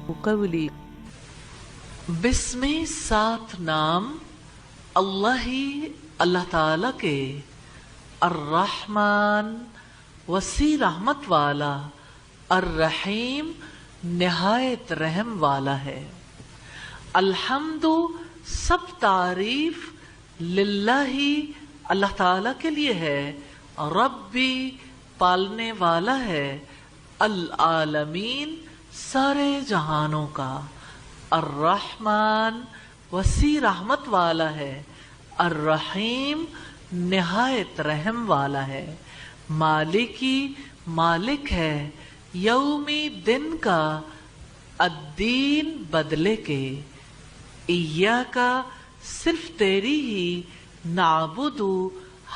قولی بسم 7 نام اللہ تعالی کے، الرحمن وسیع رحمت والا، الرحیم نہایت رحم والا ہے۔ الحمد سب تعریف، للہ اللہ تعالی کے لیے ہے، ربی پالنے والا ہے، العالمین سارے جہانوں کا، الرحمن وسیع رحمت والا ہے، الرحیم نہایت رحم والا ہے، مالکی مالک ہے، یومی دن کا، الدین بدلے کے، ایاکا صرف تیری ہی، نعبدو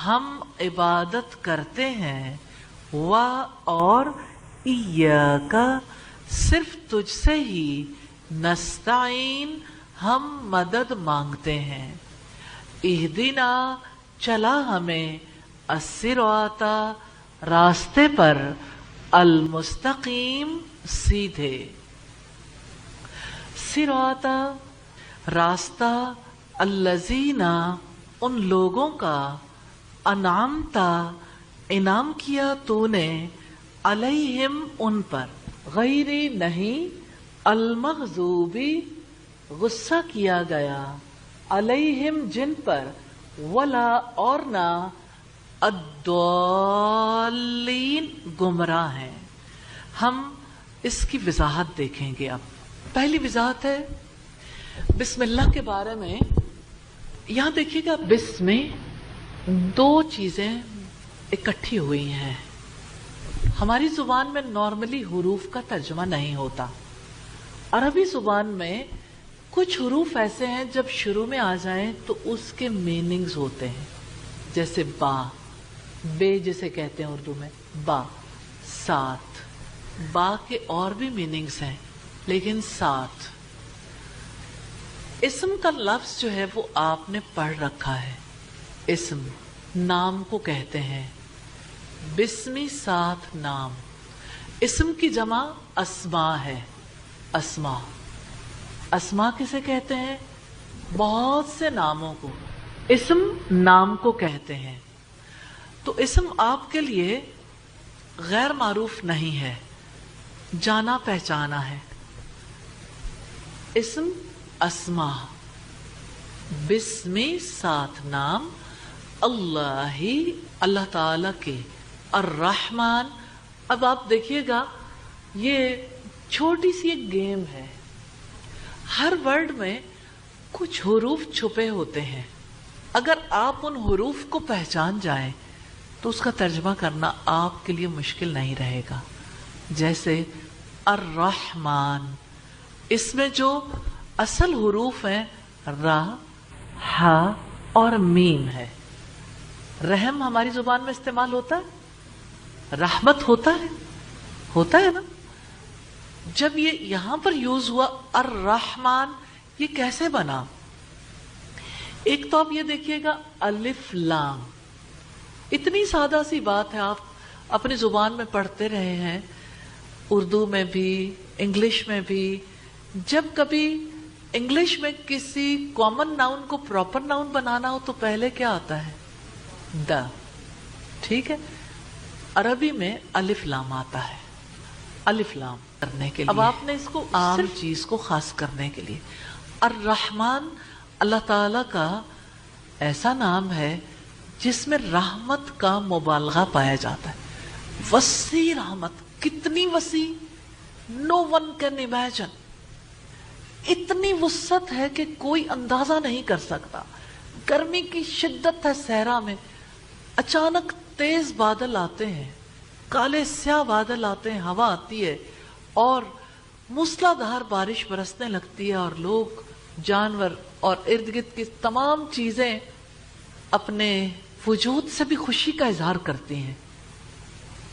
ہم عبادت کرتے ہیں، اور ایاکا صرف تجھ سے ہی، نستعین ہم مدد مانگتے ہیں، اہدنا چلا ہمیں، الصراط راستے پر، المستقیم سیدھے، صراط راستہ، الذین ان لوگوں کا، انعمت انعام کیا تو نے، علیہم ان پر، غیر نہیں، المغضوبی غصہ کیا گیا، علیہم جن پر، ولا اور نہ، الضالین گمراہ ہیں۔ ہم اس کی وضاحت دیکھیں گے۔ اب پہلی وضاحت ہے بسم اللہ کے بارے میں۔ یہاں دیکھیے گا، بسم میں 2 چیزیں اکٹھی ہوئی ہیں۔ ہماری زبان میں نارملی حروف کا ترجمہ نہیں ہوتا۔ عربی زبان میں کچھ حروف ایسے ہیں جب شروع میں آ جائیں تو اس کے میننگز ہوتے ہیں، جیسے با، بے جسے کہتے ہیں اردو میں، با، ساتھ۔ با کے اور بھی میننگز ہیں لیکن ساتھ۔ اسم کا لفظ جو ہے وہ آپ نے پڑھ رکھا ہے، اسم نام کو کہتے ہیں، بسمی 7 نام۔ اسم کی جمع اسماء ہے، اسماء۔ اسماء کسے کہتے ہیں؟ بہت سے ناموں کو اسم نام کو کہتے ہیں۔ تو اسم آپ کے لیے غیر معروف نہیں ہے، جانا پہچانا ہے۔ اسم اسماء، بسمی 7 نام، اللہ تعالی کے، الرحمن۔ اب آپ دیکھیے گا، یہ چھوٹی سی ایک گیم ہے۔ ہر ورڈ میں کچھ حروف چھپے ہوتے ہیں، اگر آپ ان حروف کو پہچان جائیں تو اس کا ترجمہ کرنا آپ کے لیے مشکل نہیں رہے گا۔ جیسے الرحمن، اس میں جو اصل حروف ہیں را، ہا اور میم ہے۔ رحم ہماری زبان میں استعمال ہوتا ہے، رحمت ہوتا ہے نا۔ جب یہ یہاں پر یوز ہوا الرحمن، یہ کیسے بنا؟ ایک تو آپ یہ دیکھیے گا، الف لام، اتنی سادہ سی بات ہے، آپ اپنی زبان میں پڑھتے رہے ہیں، اردو میں بھی انگلش میں بھی۔ جب کبھی انگلش میں کسی کامن ناؤن کو پراپر ناؤن بنانا ہو تو پہلے کیا آتا ہے؟ دا، ٹھیک ہے۔ عربی میں الف لام آتا ہے، الف لام کرنے کے لیے۔ اب آپ نے اس کو عام چیز کو خاص کرنے کے لیے، الرحمن اللہ تعالی کا ایسا نام ہے جس میں رحمت کا مبالغہ پایا جاتا ہے۔ وسیع رحمت، کتنی وسیع، نو ون کین امیجن۔ اتنی وسعت ہے کہ کوئی اندازہ نہیں کر سکتا۔ گرمی کی شدت ہے صحرا میں، اچانک تیز بادل آتے ہیں، کالے سیاہ بادل آتے ہیں، ہوا آتی ہے اور موسلادھار بارش برسنے لگتی ہے، اور لوگ، جانور اور ارد گرد کی تمام چیزیں اپنے وجود سے بھی خوشی کا اظہار کرتی ہیں۔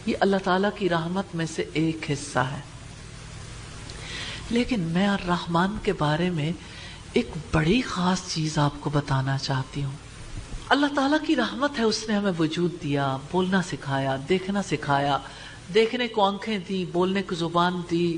یہ اللہ تعالیٰ کی رحمت میں سے ایک حصہ ہے۔ لیکن میں الرحمن کے بارے میں ایک بڑی خاص چیز آپ کو بتانا چاہتی ہوں۔ اللہ تعالیٰ کی رحمت ہے، اس نے ہمیں وجود دیا، بولنا سکھایا، دیکھنا سکھایا، دیکھنے کو آنکھیں دی، بولنے کو زبان دی،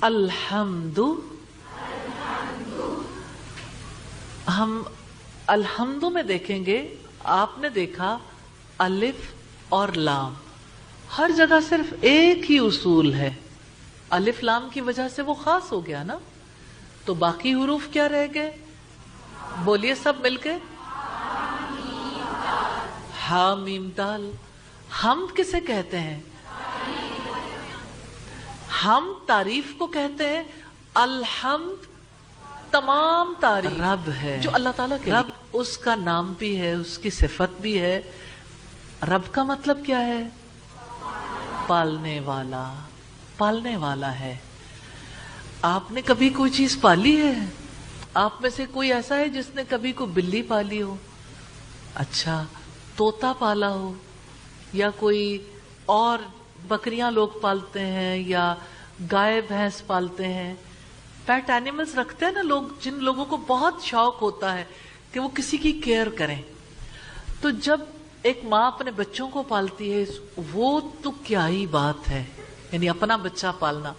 الحمد، ہم الحمد میں دیکھیں گے، آپ نے دیکھا الف اور لام، ہر جگہ صرف ایک ہی اصول ہے، الف لام کی وجہ سے وہ خاص ہو گیا نا، تو باقی حروف کیا رہ گئے؟ بولیے سب مل کے، ہا میم دال۔ حمد کسے کہتے ہیں؟ ہم تعریف کو کہتے ہیں، الحمد تمام تعریف رب ہے جو اللہ تعالیٰ کے رب، اس کا نام بھی ہے، اس کی صفت بھی ہے۔ رب کا مطلب کیا ہے؟ پالنے والا، پالنے والا ہے۔ آپ نے کبھی کوئی چیز پالی ہے؟ آپ میں سے کوئی ایسا ہے جس نے کبھی کوئی بلی پالی ہو؟ اچھا، طوطا پالا ہو، یا کوئی اور بکریاں لوگ پالتے ہیں، یا گائے بھینس پالتے ہیں، پیٹ اینیملز رکھتے ہیں نا لوگ، جن لوگوں کو بہت شوق ہوتا ہے کہ وہ کسی کی کیئر کریں۔ تو جب ایک ماں اپنے بچوں کو پالتی ہے، وہ تو کیا ہی بات ہے، یعنی اپنا بچہ پالنا۔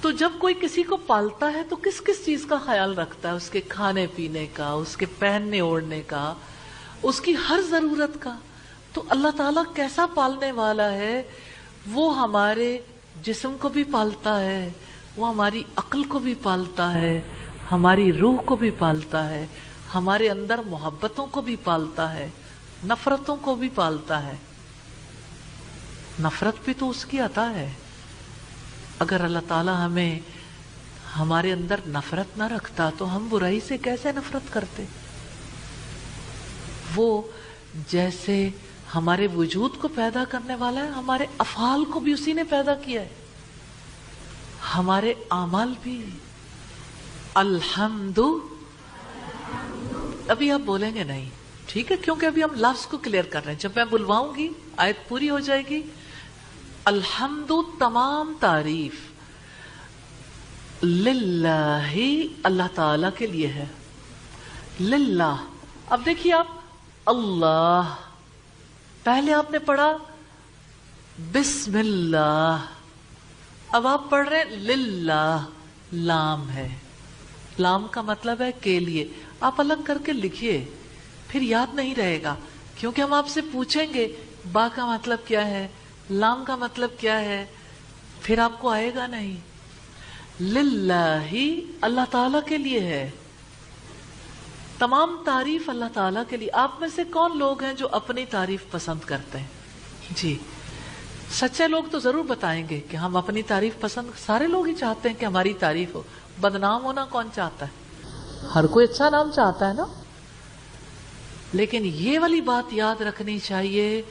تو جب کوئی کسی کو پالتا ہے تو کس کس چیز کا خیال رکھتا ہے؟ اس کے کھانے پینے کا، اس کے پہننے اوڑھنے کا، اس کی ہر ضرورت کا۔ تو اللہ تعالیٰ کیسا پالنے والا ہے؟ وہ ہمارے جسم کو بھی پالتا ہے، وہ ہماری عقل کو بھی پالتا ہے، ہماری روح کو بھی پالتا ہے، ہمارے اندر محبتوں کو بھی پالتا ہے، نفرتوں کو بھی پالتا ہے۔ نفرت بھی تو اس کی عطا ہے۔ اگر اللہ تعالیٰ ہمیں ہمارے اندر نفرت نہ رکھتا تو ہم برائی سے کیسے نفرت کرتے؟ وہ جیسے ہمارے وجود کو پیدا کرنے والا ہے، ہمارے افعال کو بھی اسی نے پیدا کیا ہے، ہمارے اعمال بھی۔ الحمد، ابھی آپ بولیں گے نہیں، ٹھیک ہے، کیونکہ ابھی ہم لفظ کو کلیئر کر رہے ہیں، جب میں بلواؤں گی آیت پوری ہو جائے گی۔ الحمد تمام تعریف للہ، اللہ تعالی کے لیے ہے، للہ۔ اب دیکھیے آپ، اللہ، پہلے آپ نے پڑھا بسم اللہ، اب آپ پڑھ رہے ہیں للہ، لام ہے، لام کا مطلب ہے کے لیے۔ آپ الگ کر کے لکھیے، پھر یاد نہیں رہے گا، کیونکہ ہم آپ سے پوچھیں گے با کا مطلب کیا ہے، لام کا مطلب کیا ہے، پھر آپ کو آئے گا نہیں۔ للہ، اللہ تعالیٰ کے لیے ہے، تمام تعریف اللہ تعالیٰ کے لیے۔ آپ میں سے کون لوگ ہیں جو اپنی تعریف پسند کرتے ہیں؟ جی، سچے لوگ تو ضرور بتائیں گے کہ ہم اپنی تعریف پسند، سارے لوگ ہی چاہتے ہیں کہ ہماری تعریف ہو۔ بدنام ہونا کون چاہتا ہے؟ ہر کوئی اچھا نام چاہتا ہے نا۔ لیکن یہ والی بات یاد رکھنی چاہیے،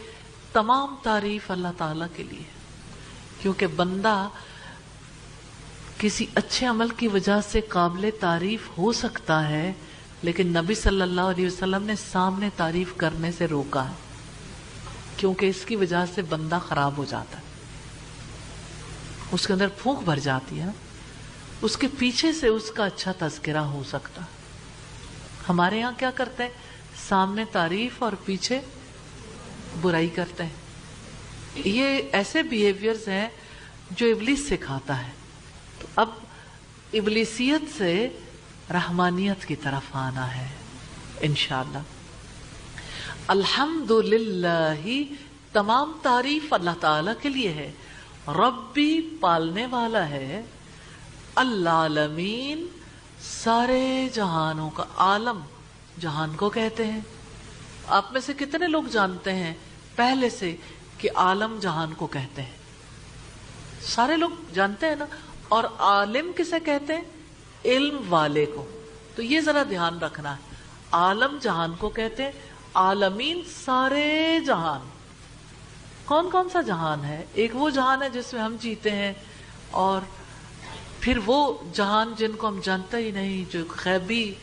تمام تعریف اللہ تعالیٰ کے لیے، کیونکہ بندہ کسی اچھے عمل کی وجہ سے قابل تعریف ہو سکتا ہے، لیکن نبی صلی اللہ علیہ وسلم نے سامنے تعریف کرنے سے روکا ہے، کیونکہ اس کی وجہ سے بندہ خراب ہو جاتا ہے، اس کے اندر پھونک بھر جاتی ہے، اس کے پیچھے سے اس کا اچھا تذکرہ ہو سکتا۔ ہمارے ہاں کیا کرتے ہیں؟ سامنے تعریف اور پیچھے برائی کرتے ہیں۔ یہ ایسے بیہیویئرز ہیں جو ابلیس سکھاتا ہے۔ تو اب ابلیسیت سے رحمانیت کی طرف آنا ہے انشاءاللہ۔ الحمدللہ، تمام تعریف اللہ تعالیٰ کے لیے ہے، ربی، پالنے والا ہے، العالمین، سارے جہانوں کا، عالم جہان کو کہتے ہیں۔ آپ میں سے کتنے لوگ جانتے ہیں پہلے سے کہ عالم جہان کو کہتے ہیں؟ سارے لوگ جانتے ہیں نا۔ اور عالم کسے کہتے ہیں؟ علم والے کو۔ تو یہ ذرا دھیان رکھنا ہے، عالم جہان کو کہتے ہیں، عالمین سارے جہان۔ کون کون سا جہان ہے؟ ایک وہ جہان ہے جس میں ہم جیتے ہیں، اور پھر وہ جہان جن کو ہم جانتے ہی نہیں، جو غیبی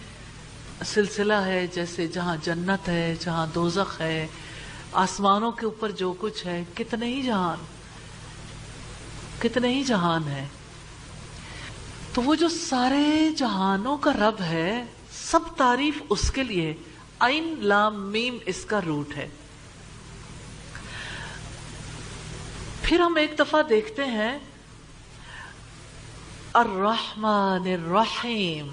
سلسلہ ہے، جیسے جہاں جنت ہے، جہاں دوزخ ہے، آسمانوں کے اوپر جو کچھ ہے، کتنے ہی جہان، کتنے ہی جہان ہے۔ تو وہ جو سارے جہانوں کا رب ہے، سب تعریف اس کے لیے، عین لام میم اس کا روٹ ہے۔ پھر ہم ایک دفعہ دیکھتے ہیں الرحمن الرحیم.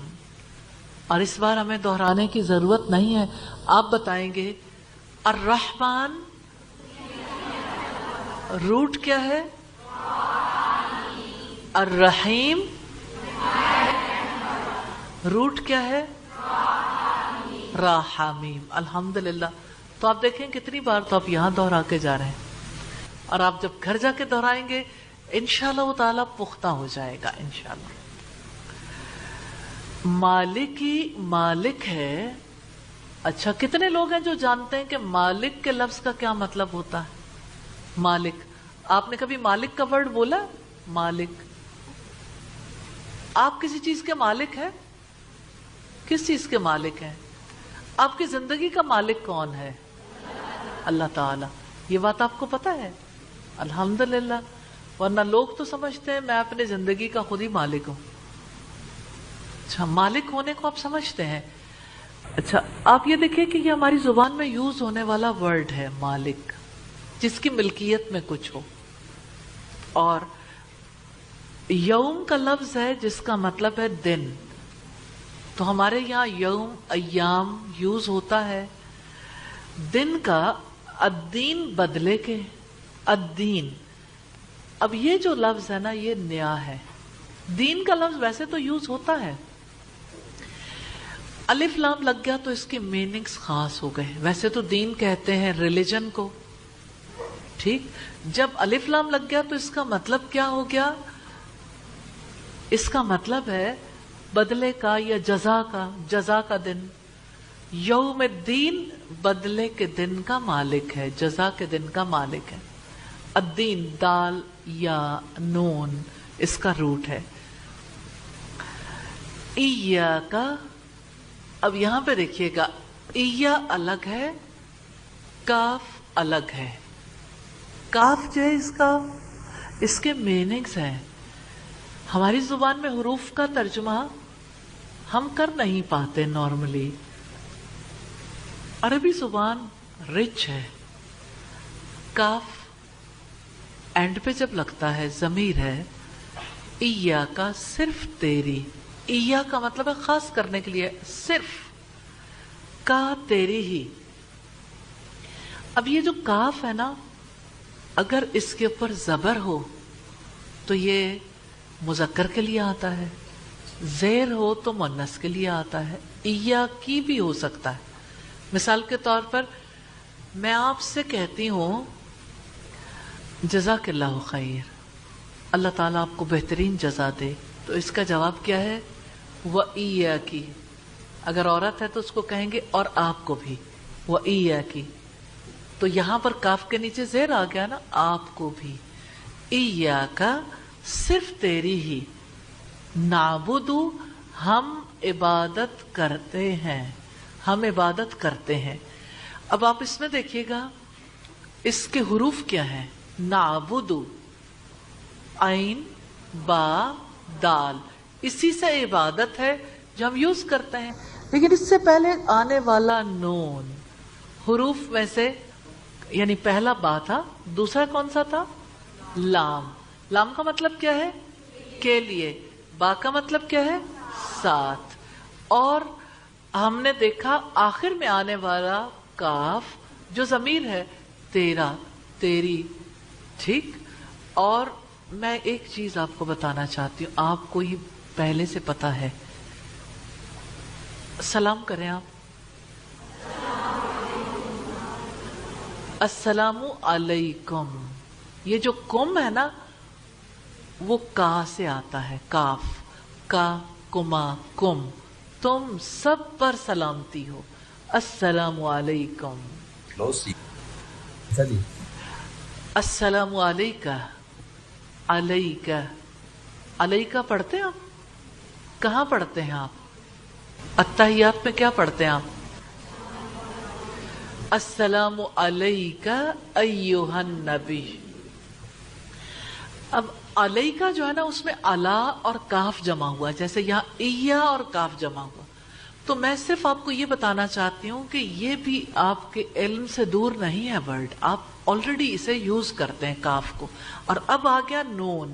اور اس بار ہمیں دہرانے کی ضرورت نہیں ہے، آپ بتائیں گے الرحمن روٹ کیا ہے، الرحیم روٹ کیا ہے، راحمیم. الحمدللہ. تو آپ دیکھیں کتنی بار تو آپ یہاں دہرا کے جا رہے ہیں، اور آپ جب گھر جا کے دہرائیں گے انشاءاللہ تعالیٰ پختہ ہو جائے گا انشاءاللہ. مالکی مالک ہے. اچھا، کتنے لوگ ہیں جو جانتے ہیں کہ مالک کے لفظ کا کیا مطلب ہوتا ہے؟ مالک. آپ نے کبھی مالک کا ورڈ بولا؟ مالک. آپ کسی چیز کے مالک ہیں؟ کس چیز کے مالک ہیں؟ آپ کی زندگی کا مالک کون ہے؟ اللہ تعالی. یہ بات آپ کو پتا ہے؟ الحمدللہ. ورنہ لوگ تو سمجھتے ہیں میں اپنی زندگی کا خود ہی مالک ہوں. اچھا، مالک ہونے کو آپ سمجھتے ہیں. اچھا، آپ یہ دیکھیں کہ یہ ہماری زبان میں یوز ہونے والا ورڈ ہے مالک، جس کی ملکیت میں کچھ ہو. اور یوم کا لفظ ہے جس کا مطلب ہے دن. تو ہمارے یہاں یوم ایام یوز ہوتا ہے دن کا. الدین بدلے کے، الدین. اب یہ جو لفظ ہے نا یہ نیا ہے. دین کا لفظ ویسے تو یوز ہوتا ہے، الف لام لگ گیا تو اس کی میننگز خاص ہو گئے. ویسے تو دین کہتے ہیں ریلیجن کو، ٹھیک. جب الف لام لگ گیا تو اس کا مطلب کیا ہو گیا؟ اس کا مطلب ہے بدلے کا یا جزا کا، جزا کا دن. یوم الدین بدلے کے دن کا مالک ہے، جزا کے دن کا مالک ہے. الدین دال یا نون اس کا روٹ ہے. ایاکا. اب یہاں پہ دیکھیے گا، ایا الگ ہے، کاف الگ ہے. کاف جو ہے اس کے میننگز ہیں. ہماری زبان میں حروف کا ترجمہ ہم کر نہیں پاتے نارملی. عربی زبان رچ ہے. کاف اینڈ پہ جب لگتا ہے ضمیر ہے. ایا کا صرف تیری، ایا کا مطلب ہے خاص کرنے کے لیے، صرف کا تیری ہی. اب یہ جو کاف ہے نا، اگر اس کے اوپر زبر ہو تو یہ مذکر کے لیے آتا ہے، زیر ہو تو مؤنث کے لیے آتا ہے. ایا کی بھی ہو سکتا ہے. مثال کے طور پر میں آپ سے کہتی ہوں جزاک اللہ خیر، اللہ تعالیٰ آپ کو بہترین جزا دے، تو اس کا جواب کیا ہے؟ وَإِيَّاكِ. اگر عورت ہے تو اس کو کہیں گے اور آپ کو بھی، وَإِيَّاكِ. تو یہاں پر کاف کے نیچے زیر آ گیا نا، آپ کو بھی. إِيَّاكَ صرف تیری ہی، نعبدو ہم عبادت کرتے ہیں، ہم عبادت کرتے ہیں. اب آپ اس میں دیکھیے گا اس کے حروف کیا ہیں؟ نعبدو، عین با دال. اسی سے عبادت ہے جو ہم یوز کرتے ہیں. لیکن اس سے پہلے آنے والا نون حروف میں سے، یعنی پہلا با تھا، دوسرا کون سا تھا؟ لام. لام کا مطلب کیا ہے؟ کے لیے. با کا مطلب کیا ہے؟ ساتھ. اور ہم نے دیکھا آخر میں آنے والا کاف جو ضمیر ہے، تیرا، تیری، ٹھیک. اور میں ایک چیز آپ کو بتانا چاہتی ہوں، آپ کو یہ پہلے سے پتا ہے. سلام کریں آپ. السلام علیکم. یہ جو کم ہے نا وہ کا سے آتا ہے، کاف، کا، کما، کم. تم سب پر سلامتی ہو. السلام علیکم. السلام علیکہ. علیکہ، علیکہ پڑھتے ہیں آپ؟ کہاں پڑھتے ہیں آپ؟ التحیات میں کیا پڑھتے ہیں آپ؟ السلام علیکہ ایہا النبی. اب علیکہ جو ہے نا اس میں علا اور کاف جمع ہوا، جیسے یہاں ایا اور کاف جمع ہوا. تو میں صرف آپ کو یہ بتانا چاہتی ہوں کہ یہ بھی آپ کے علم سے دور نہیں ہے ورڈ، آپ آلریڈی اسے یوز کرتے ہیں کاف کو. اور اب آ گیا نون.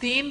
3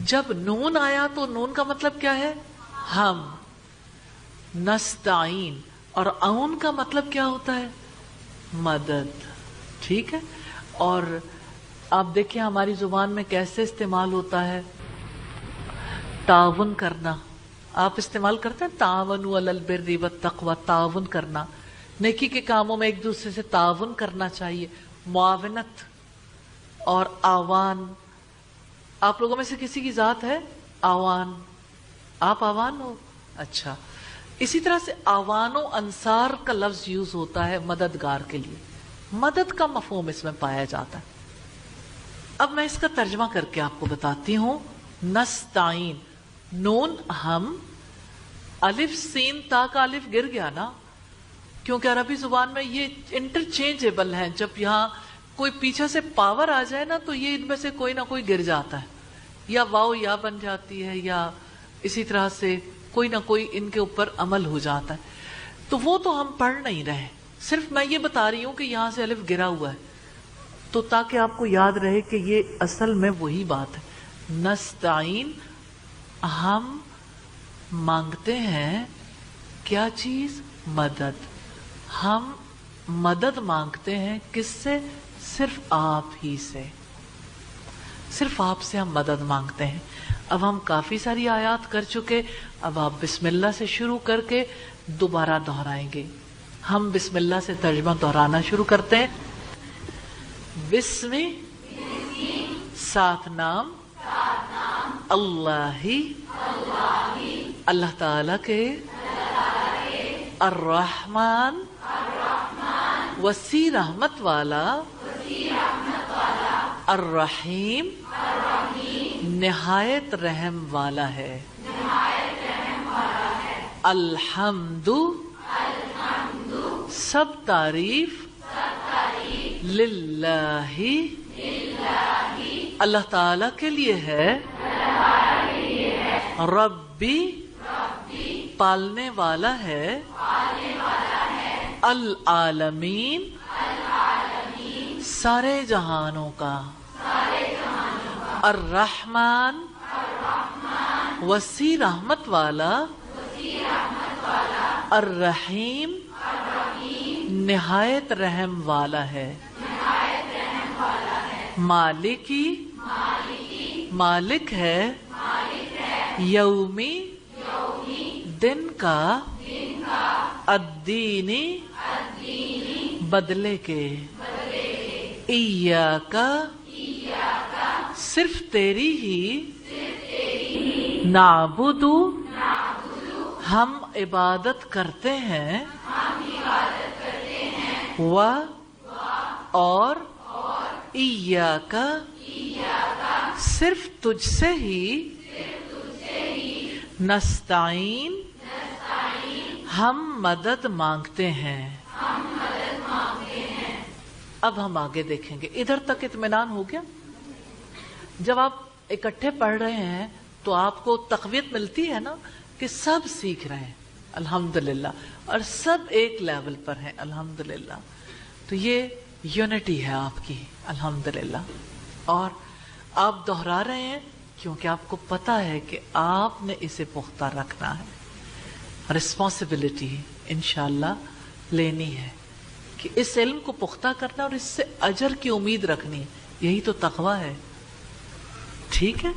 جب نون آیا تو نون کا مطلب کیا ہے؟ ہم. نستعین اور اون کا مطلب کیا ہوتا ہے؟ مدد. ٹھیک ہے. اور آپ دیکھیں ہماری زبان میں کیسے استعمال ہوتا ہے. تعاون کرنا آپ استعمال کرتے ہیں. تعاونوا علی البر والتقوی، تعاون کرنا، نیکی کے کاموں میں ایک دوسرے سے تعاون کرنا چاہیے. معاونت اور آوان. آپ لوگوں میں سے کسی کی ذات ہے آوان؟ آپ آوان ہو؟ اچھا. اسی طرح سے آوان و انصار کا لفظ یوز ہوتا ہے مددگار کے لیے. مدد کا مفہوم اس میں پایا جاتا ہے. اب میں اس کا ترجمہ کر کے آپ کو بتاتی ہوں. نستعین، نون ہم، الف سین تا کا الف گر گیا نا، کیونکہ عربی زبان میں یہ انٹرچینجبل ہیں. جب یہاں کوئی پیچھے سے پاور آ جائے نا تو یہ ان میں سے کوئی نہ کوئی گر جاتا ہے، یا واو یا بن جاتی ہے، یا اسی طرح سے کوئی نہ کوئی ان کے اوپر عمل ہو جاتا ہے. تو وہ تو ہم پڑھ نہیں رہے، صرف میں یہ بتا رہی ہوں کہ یہاں سے الف گرا ہوا ہے، تو تاکہ آپ کو یاد رہے کہ یہ اصل میں وہی بات ہے. نستعین، ہم مانگتے ہیں کیا چیز؟ مدد. ہم مدد مانگتے ہیں کس سے؟ صرف آپ ہی سے. صرف آپ سے ہم مدد مانگتے ہیں. اب ہم کافی ساری آیات کر چکے، اب آپ بسم اللہ سے شروع کر کے دوبارہ دہرائیں گے. ہم بسم اللہ سے ترجمہ دہرانا شروع کرتے ہیں. بسم، ساتھ نام، اللہ، اللہ تعالی کے، الرحمن، وسیع رحمت والا، الرحیم، نہایت رحم والا ہے. الحمد، سب تعریف، للہ، اللہ تعالی کے لیے ہے. ربی، پالنے والا ہے. العالمین، سارے جہانوں کا. الرحمن، وسیع رحمت والا. الرحیم، نہایت رحم والا ہے. مالکی، مالک ہے. یومی، دن کا. الدینی، بدلے کے. ایاک، صرف تیری ہی. نعبد، ہم عبادت کرتے ہیں. و، اور. ایاک، صرف تجھ سے ہی. نستعین، ہم مدد مانگتے ہیں. اب ہم آگے دیکھیں گے. ادھر تک اطمینان ہو گیا؟ جب آپ اکٹھے پڑھ رہے ہیں تو آپ کو تقویت ملتی ہے نا کہ سب سیکھ رہے ہیں الحمدللہ، اور سب ایک لیول پر ہیں الحمدللہ. تو یہ یونٹی ہے آپ کی الحمدللہ. اور آپ دہرا رہے ہیں کیونکہ آپ کو پتا ہے کہ آپ نے اسے پختہ رکھنا ہے. رسپانسبلٹی انشاءاللہ لینی ہے کہ اس علم کو پختہ کرنا اور اس سے اجر کی امید رکھنی. یہی تو تقویٰ ہے. ٹھیک ہے.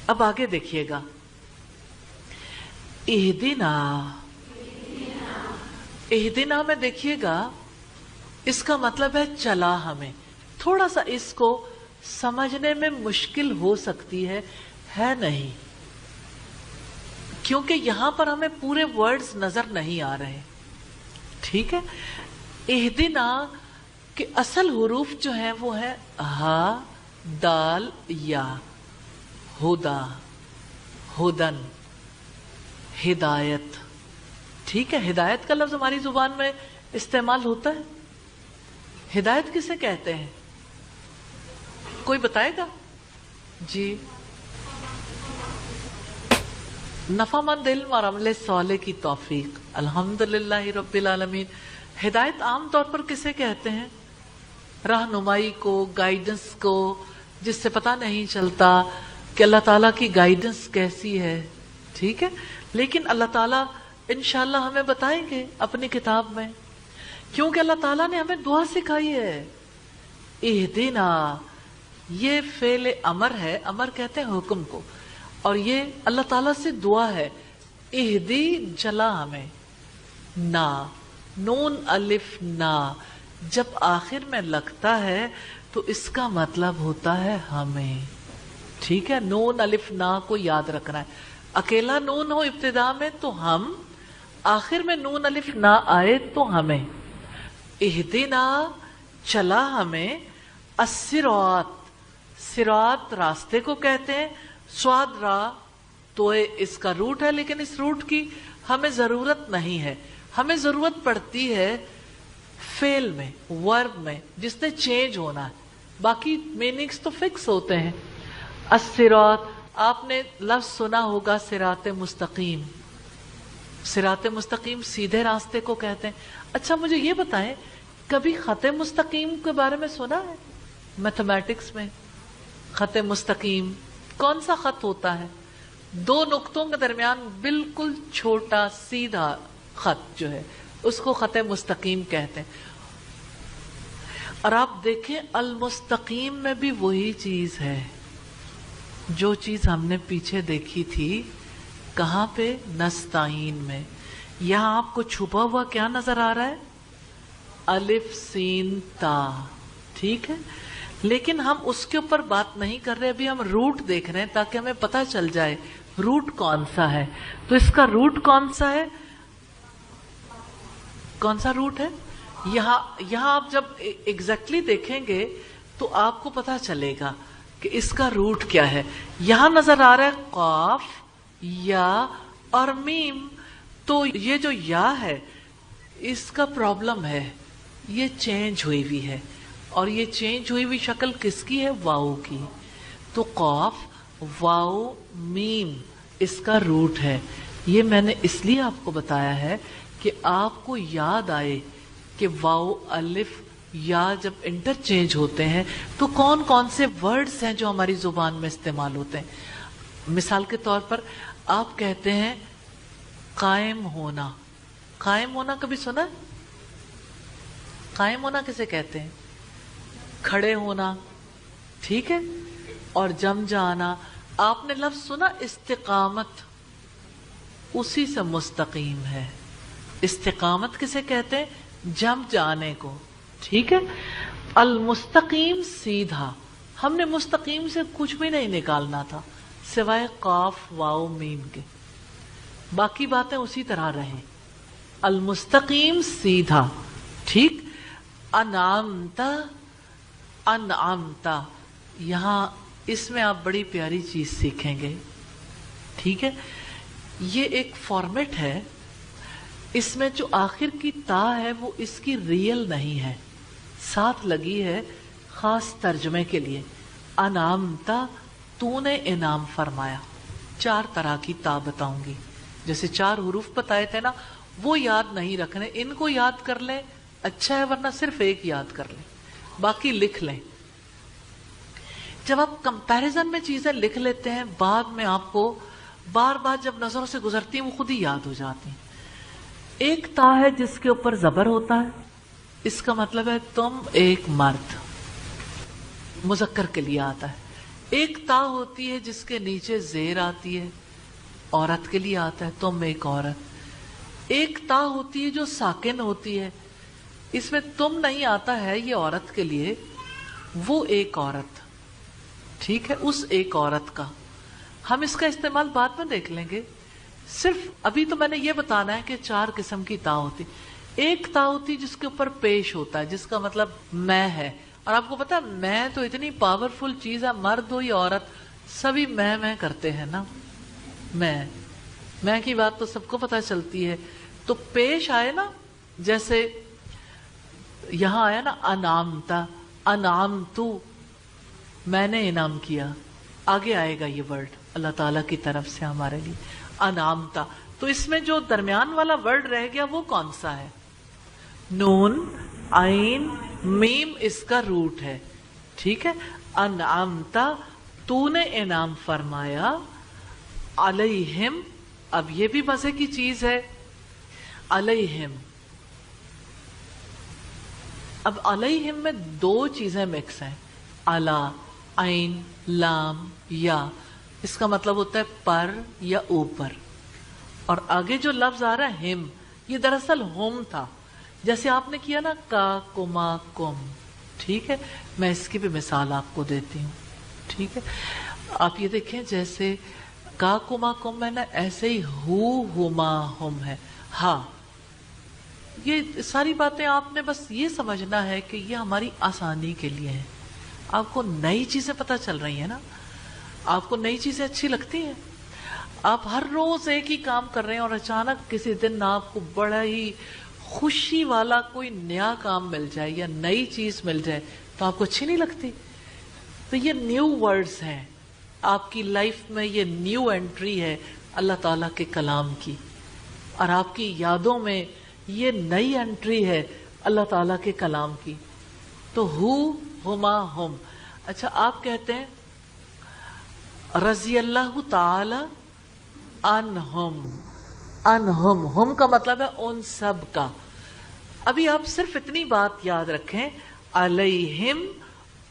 اب آگے دیکھیے گا. اہدنا، اہدنا میں دیکھیے گا اس کا مطلب ہے چلا ہمیں. تھوڑا سا اس کو سمجھنے میں مشکل ہو سکتی ہے نہیں، کیونکہ یہاں پر ہمیں پورے ورڈز نظر نہیں آ رہے. ٹھیک ہے. اہدنا کے اصل حروف جو ہیں وہ ہیں ہا، دال، یا. ہدا، ہدن، ہدایت. ٹھیک ہے. ہدایت کا لفظ ہماری زبان میں استعمال ہوتا ہے. ہدایت کسے کہتے ہیں؟ کوئی بتائے گا؟ جی. نفع مند علم اور عمل صالح کی توفیق. الحمدللہ رب العالمین. ہدایت عام طور پر کسے کہتے ہیں؟ رہنمائی کو، گائیڈنس کو، جس سے پتہ نہیں چلتا کہ اللہ تعالیٰ کی گائیڈنس کیسی ہے، ٹھیک ہے، لیکن اللہ تعالیٰ انشاءاللہ ہمیں بتائیں گے اپنی کتاب میں، کیونکہ اللہ تعالیٰ نے ہمیں دعا سکھائی ہے. اہدنا، یہ فعل امر ہے، امر کہتے ہیں حکم کو، اور یہ اللہ تعالیٰ سے دعا ہے. اہدی، چلا ہمیں، نا، نون الف نا جب آخر میں لگتا ہے تو اس کا مطلب ہوتا ہے ہمیں، ٹھیک ہے. نون الف نا کو یاد رکھنا ہے. اکیلا نون ہو ابتدا میں تو ہم، آخر میں نون الف نا آئے تو ہمیں. اہدنا، چلا ہمیں، الصراط، صراط راستے کو کہتے ہیں. سواد را تو اس کا روٹ ہے، لیکن اس روٹ کی ہمیں ضرورت نہیں ہے. ہمیں ضرورت پڑتی ہے فعل میں، ورب میں، جس نے چینج ہونا ہے. باقی میننگز تو فکس ہوتے ہیں. الصراط، آپ نے لفظ سنا ہوگا صراط مستقیم. صراط مستقیم سیدھے راستے کو کہتے ہیں. اچھا مجھے یہ بتائیں، کبھی خط مستقیم کے بارے میں سنا ہے؟ میتھمیٹکس میں خط مستقیم کون سا خط ہوتا ہے؟ دو نقطوں کے درمیان بالکل چھوٹا سیدھا خط جو ہے اس کو خط مستقیم کہتے ہیں. اور آپ دیکھیں المستقیم میں بھی وہی چیز ہے جو چیز ہم نے پیچھے دیکھی تھی. کہاں پہ؟ نستعین میں. یہاں آپ کو چھپا ہوا کیا نظر آ رہا ہے؟ الف سین تا، ٹھیک ہے، لیکن ہم اس کے اوپر بات نہیں کر رہے. ابھی ہم روٹ دیکھ رہے ہیں تاکہ ہمیں پتہ چل جائے روٹ کون سا ہے. تو اس کا روٹ کون سا ہے؟ کون سا روٹ ہے؟ یہاں آپ جب ایگزیکٹلی دیکھیں گے تو آپ کو پتہ چلے گا کہ اس کا روٹ کیا ہے. یہاں نظر آ رہا ہے قاف، یا اور میم. تو یہ جو یا ہے اس کا پرابلم ہے، یہ چینج ہوئی ہوئی ہے، اور یہ چینج ہوئی ہوئی شکل کس کی ہے؟ واؤ کی. تو قاف، واؤ، میم اس کا روٹ ہے. یہ میں نے اس لیے آپ کو بتایا ہے کہ آپ کو یاد آئے کہ واؤ الف یا جب انٹرچینج ہوتے ہیں تو کون کون سے ورڈز ہیں جو ہماری زبان میں استعمال ہوتے ہیں. مثال کے طور پر آپ کہتے ہیں قائم ہونا. قائم ہونا کبھی سنا؟ قائم ہونا کسے کہتے ہیں؟ کھڑے ہونا، ٹھیک ہے. اور جم جانا. آپ نے لفظ سنا استقامت؟ اسی سے مستقیم ہے. استقامت کسے کہتے ہیں؟ جم جانے کو، ٹھیک ہے. المستقیم سیدھا. ہم نے مستقیم سے کچھ بھی نہیں نکالنا تھا سوائے قاف واو میم کے، باقی باتیں اسی طرح رہیں. المستقیم سیدھا، ٹھیک. انعمتا، انعمتا، یہاں اس میں آپ بڑی پیاری چیز سیکھیں گے، ٹھیک ہے. یہ ایک فارمیٹ ہے، اس میں جو آخر کی تا ہے وہ اس کی ریئل نہیں ہے، ساتھ لگی ہے خاص ترجمے کے لیے. انعمتا، تو نے انعام فرمایا. 4 طرح کی تا بتاؤں گی، جیسے 4 حروف بتائے تھے نا، وہ یاد نہیں رکھنے. ان کو یاد کر لیں اچھا ہے، ورنہ صرف ایک یاد کر لیں، باقی لکھ لیں. جب آپ کمپیریزن میں چیزیں لکھ لیتے ہیں، بعد میں آپ کو بار بار جب نظروں سے گزرتی ہیں وہ خود ہی یاد ہو جاتی ہیں. ایک تا ہے جس کے اوپر زبر ہوتا ہے، اس کا مطلب ہے تم ایک مرد، مذکر کے لیے آتا ہے. ایک تا ہوتی ہے جس کے نیچے زیر آتی ہے، عورت کے لیے آتا ہے تم ایک عورت. ایک تا ہوتی ہے جو ساکن ہوتی ہے، اس میں تم نہیں آتا ہے، یہ عورت کے لیے، وہ ایک عورت، ٹھیک ہے. اس ایک عورت کا ہم اس کا استعمال بعد میں دیکھ لیں گے. صرف ابھی تو میں نے یہ بتانا ہے کہ 4 قسم کی تا ہوتی. ایک تا ہوتی جس کے اوپر پیش ہوتا ہے، جس کا مطلب میں ہے. اور آپ کو پتا ہے میں تو اتنی پاورفل چیز ہے، مرد ہو یا عورت سبھی میں کرتے ہیں نا. میں کی بات تو سب کو پتا چلتی ہے. تو پیش آئے نا، جیسے یہاں آیا نا انعامتا، انعامتو، میں نے انعام کیا. آگے آئے گا یہ ورڈ اللہ تعالیٰ کی طرف سے ہمارے لیے، انعامتا. تو اس میں جو درمیان والا ورڈ رہ گیا وہ کون سا ہے؟ نون، عین، میم اس کا روٹ ہے، ٹھیک ہے. انعامتا تو نے انعام فرمایا علیہم. اب یہ بھی مزے کی چیز ہے, علیہم. اب علیہم میں دو چیزیں مکس ہیں, علا, عین, لام, یا. اس کا مطلب ہوتا ہے پر یا اوپر. اور آگے جو لفظ آ رہا ہے ہم, یہ دراصل ہم تھا, جیسے آپ نے کیا نا کا کما کم. ٹھیک ہے, میں اس کی بھی مثال آپ کو دیتی ہوں. ٹھیک ہے, آپ یہ دیکھیں جیسے کا کما کم ہے نا, ایسے ہی ہما ہم ہے. ہاں, یہ ساری باتیں آپ نے بس یہ سمجھنا ہے کہ یہ ہماری آسانی کے لیے ہے. آپ کو نئی چیزیں پتہ چل رہی ہیں نا, آپ کو نئی چیزیں اچھی لگتی ہیں. آپ ہر روز ایک ہی کام کر رہے ہیں اور اچانک کسی دن آپ کو بڑا ہی خوشی والا کوئی نیا کام مل جائے یا نئی چیز مل جائے تو آپ کو اچھی نہیں لگتی. تو یہ نیو ورڈز ہیں آپ کی لائف میں, یہ نیو انٹری ہے اللہ تعالیٰ کے کلام کی, اور آپ کی یادوں میں یہ نئی انٹری ہے اللہ تعالیٰ کے کلام کی. تو ہما ہم. اچھا, آپ کہتے ہیں رضی اللہ تعالی عنہم. عنہم, ہم کا مطلب ہے ان سب کا. ابھی آپ صرف اتنی بات یاد رکھیں علیہم,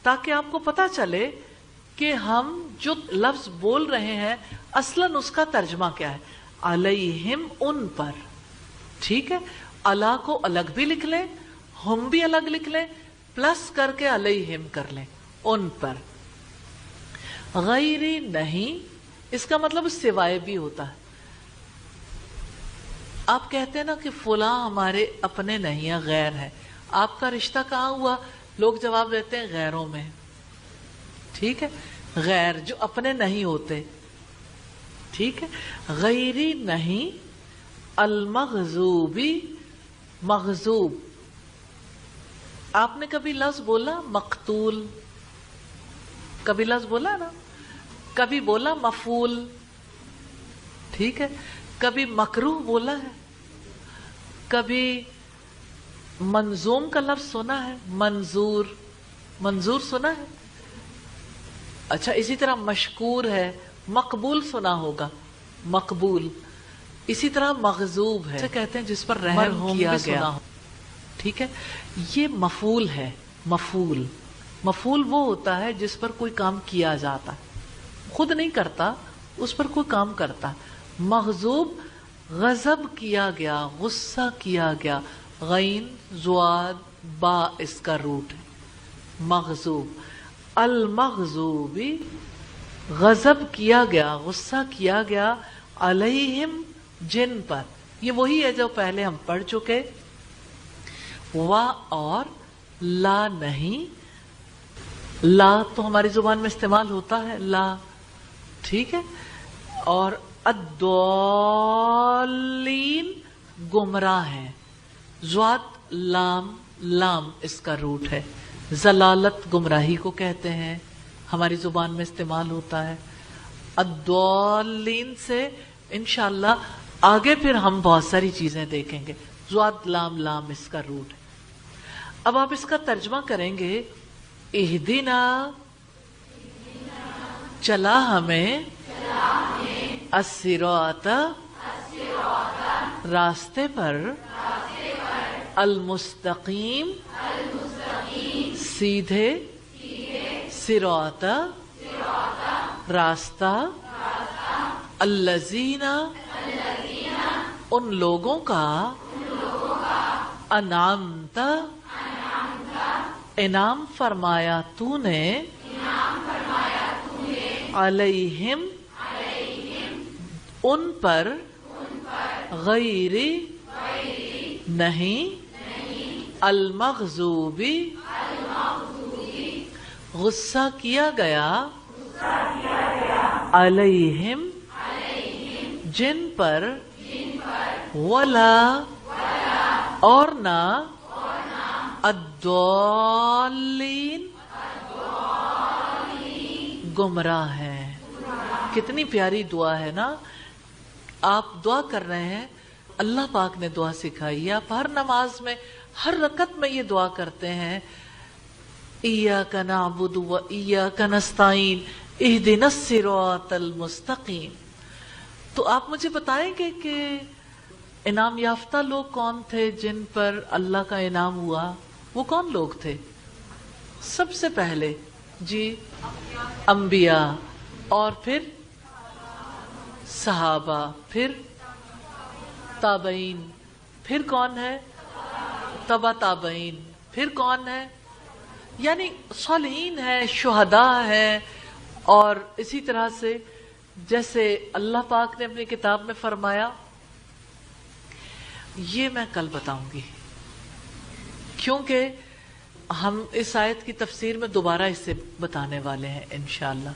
تاکہ آپ کو پتا چلے کہ ہم جو لفظ بول رہے ہیں اصلاً اس کا ترجمہ کیا ہے. علیہم, ان پر. ٹھیک ہے, اللہ کو الگ بھی لکھ لیں, ہم بھی الگ لکھ لیں, پلس کر کے علیہم کر لیں, ان پر. غیری نہیں, اس کا مطلب سوائے بھی ہوتا ہے. آپ کہتے ہیں نا کہ فلاں ہمارے اپنے نہیں ہیں, غیر ہے. آپ کا رشتہ کہاں ہوا؟ لوگ جواب دیتے ہیں غیروں میں. ٹھیک ہے, غیر جو اپنے نہیں ہوتے. ٹھیک ہے, غیری نہیں. المغضوبی, مغضوب. آپ نے کبھی لفظ بولا مقتول, کبھی لفظ بولا نا, کبھی بولا مفعول. ٹھیک ہے, کبھی مکروہ بولا ہے, کبھی منظوم کا لفظ سنا ہے, منظور, منظور سنا ہے. اچھا, اسی طرح مشکور ہے, مقبول سنا ہوگا, مقبول. اسی طرح مغضوب ہے, کہتے ہیں جس پر رحم کیا گیا. ٹھیک ہے, یہ مفعول ہے. مفعول, مفعول وہ ہوتا ہے جس پر کوئی کام کیا جاتا ہے, خود نہیں کرتا, اس پر کوئی کام کرتا. مغضوب, غضب کیا گیا, غصہ کیا گیا. غین, زواد, با اس کا روٹ ہے, مغضوب. المغضوبی, غضب کیا گیا, غصہ کیا گیا. علیہم, جن پر. یہ وہی ہے جو پہلے ہم پڑھ چکے. وا اور لا نہیں. لا تو ہماری زبان میں استعمال ہوتا ہے, لا. ٹھیک ہے, اور الضالین, گمراہ ہیں. زواد, لام, لام اس کا روٹ ہے. ضلالت گمراہی کو کہتے ہیں, ہماری زبان میں استعمال ہوتا ہے. الضالین سے انشاءاللہ آگے پھر ہم بہت ساری چیزیں دیکھیں گے. زواد, لام, لام اس کا روٹ ہے. اب آپ اس کا ترجمہ کریں گے. اہدنا, چلا ہمیں, الصراط, راستے پر, المستقیم, سیدھے, صراط, راستہ, الذین, ان لوگوں کا, انعمت, انعام فرمایا تو نے, علیہم, ان پر, غیری, نہیں, المغضوبی, غصہ کیا گیا, علیہم, جن پر, ولا, اور نہ, الضالین, گمراہ ہیں. کتنی پیاری دعا ہے نا. آپ دعا کر رہے ہیں, اللہ پاک نے دعا سکھائی ہے. آپ ہر نماز میں, ہر رکعت میں یہ دعا کرتے ہیں, ایاک نعبد و ایاک نستعین, اہدنا الصراط المستقیم. تو آپ مجھے بتائیں گے کہ انعام یافتہ لوگ کون تھے جن پر اللہ کا انعام ہوا؟ وہ کون لوگ تھے؟ سب سے پہلے جی انبیاء، اور پھر صحابہ، پھر تابعین، پھر کون ہے؟ تبع تابعین، پھر کون ہے؟ یعنی صالحین ہے، شہداء ہے. اور اسی طرح سے جیسے اللہ پاک نے اپنی کتاب میں فرمایا، یہ میں کل بتاؤں گی کیونکہ ہم اس آیت کی تفسیر میں دوبارہ اسے بتانے والے ہیں انشاءاللہ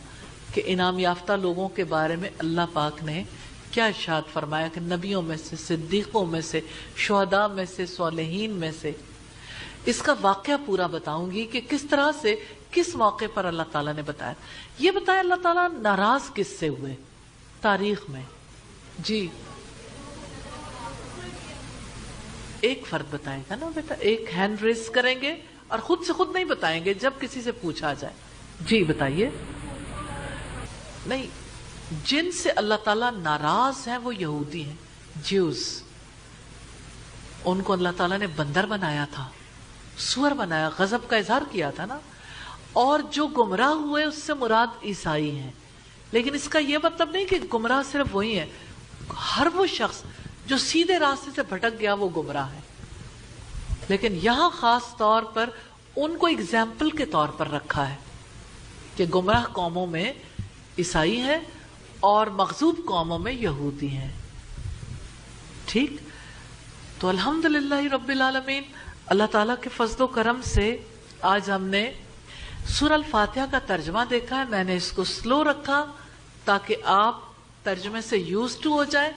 کہ انعام یافتہ لوگوں کے بارے میں اللہ پاک نے کیا ارشاد فرمایا کہ نبیوں میں سے، صدیقوں میں سے، شہداء میں سے، صالحین میں سے. اس کا واقعہ پورا بتاؤں گی کہ کس طرح سے، کس موقع پر اللہ تعالیٰ نے بتایا. یہ بتایا اللہ تعالیٰ ناراض کس سے ہوئے تاریخ میں؟ جی ایک فرد بتائے گا نا بیٹا، ایک ہینڈ ریز کریں گے اور خود سے خود نہیں بتائیں گے، جب کسی سے پوچھا جائے. جی بتائیے. نہیں، جن سے اللہ تعالیٰ ناراض ہیں وہ یہودی ہیں، جیوز. ان کو اللہ تعالیٰ نے بندر بنایا تھا، سور بنایا، غضب کا اظہار کیا تھا نا. اور جو گمراہ ہوئے اس سے مراد عیسائی ہیں. لیکن اس کا یہ مطلب نہیں کہ گمراہ صرف وہی ہے، ہر وہ شخص جو سیدھے راستے سے بھٹک گیا وہ گمراہ ہے. لیکن یہاں خاص طور پر ان کو اگزامپل کے طور پر رکھا ہے کہ گمراہ قوموں میں عیسائی ہیں اور مغضوب قوموں میں یہودی ہیں. ٹھیک. تو الحمدللہ رب العالمین، اللہ تعالیٰ کے فضل و کرم سے آج ہم نے سورہ الفاتحہ کا ترجمہ دیکھا ہے. میں نے اس کو سلو رکھا تاکہ آپ ترجمے سے یوز ٹو ہو جائیں.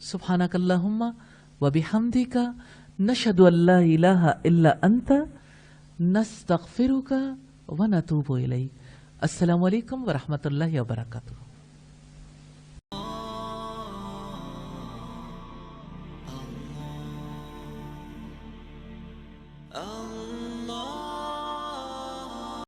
سبحانک اللہم و بحمدک نشہد ان لا الہ الا انت نستغفرک و نتوب الیک. السلام علیکم ورحمۃ اللہ وبرکاتہ.